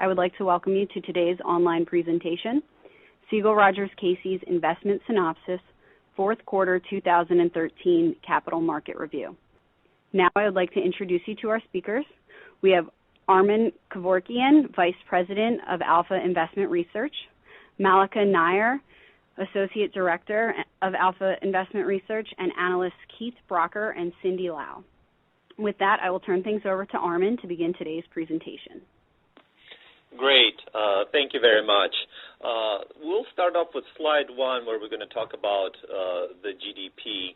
I would like to welcome you to today's online presentation, Siegel Rogers Casey's Investment Synopsis, Fourth Quarter 2013 Capital Market Review. Now I would like to introduce you to our speakers. We have Armen Kevorkian, Vice President of Alpha Investment Research, Malika Nair, Associate Director of Alpha Investment Research, and analysts Keith Brocker and Cindy Lau. With that, I will turn things over to Armen to begin today's presentation. Great. Thank you very much. We'll start off with slide 1, where we're going to talk about the GDP.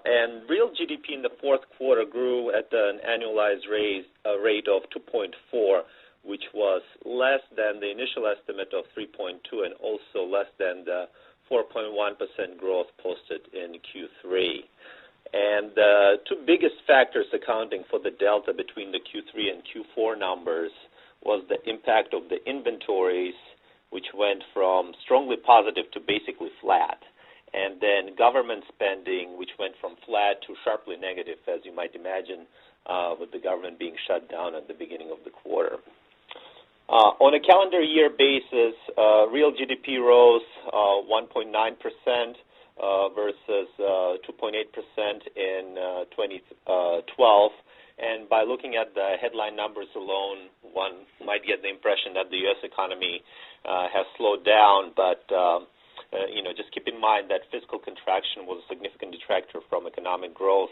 And real GDP in the fourth quarter grew at an annualized rate of 2.4, which was less than the initial estimate of 3.2 and also less than the 4.1% growth posted in Q3. And the two biggest factors accounting for the delta between the Q3 and Q4 numbers was the impact of the inventories, which went from strongly positive to basically flat, and then government spending, which went from flat to sharply negative, as you might imagine, with the government being shut down at the beginning of the quarter. On a calendar year basis, real GDP rose 1.9% versus 2.8% in 2012. And by looking at the headline numbers alone, one might get the impression that the U.S. economy has slowed down. But, just keep in mind that fiscal contraction was a significant detractor from economic growth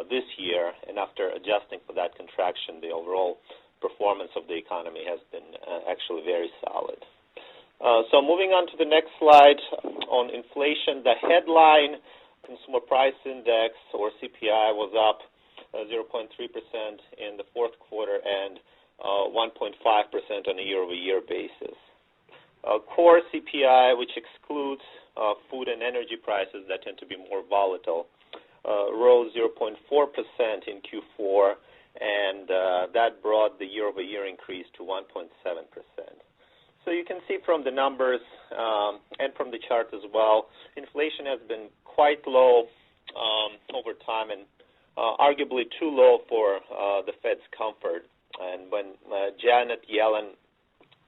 this year. And after adjusting for that contraction, the overall performance of the economy has been actually very solid. So moving on to the next slide on inflation, the headline Consumer Price Index, or CPI, was up 0.3% in the fourth quarter and 1.5% on a year-over-year basis. Core CPI, which excludes food and energy prices that tend to be more volatile, rose 0.4% in Q4, and that brought the year-over-year increase to 1.7%. So you can see from the numbers and from the chart as well, inflation has been quite low over time and arguably too low for the Fed's comfort. And when Janet Yellen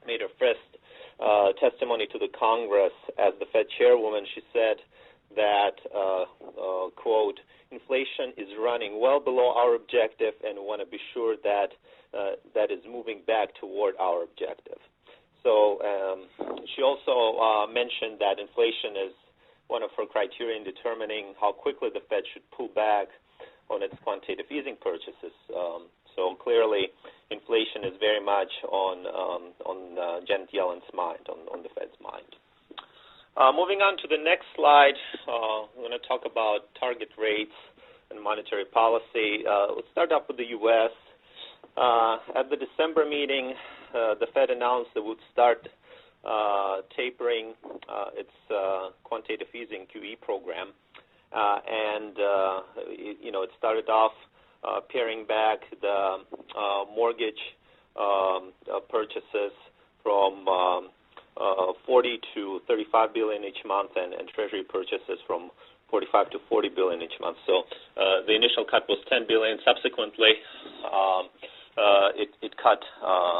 made her first testimony to the Congress as the Fed chairwoman, she said that, quote, inflation is running well below our objective and we want to be sure that that is moving back toward our objective. So she also mentioned that inflation is one of her criteria in determining how quickly the Fed should pull back on its quantitative easing purchases. So clearly, inflation is very much on Janet Yellen's mind, on the Fed's mind. Moving on to the next slide, we're going to talk about target rates and monetary policy. Let's start off with the U.S. At the December meeting, the Fed announced it would start tapering its quantitative easing QE program. It started off paring back the mortgage purchases from 40 to 35 billion each month, and Treasury purchases from 45 to 40 billion each month. So the initial cut was 10 billion. Subsequently, it cut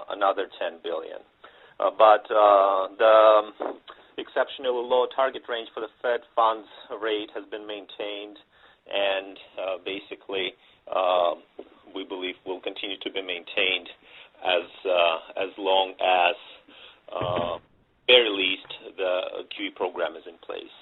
another 10 billion. But the exceptionally low target range for the Fed funds rate has been maintained, and basically we believe will continue to be maintained as long as, very least, the QE program is in place.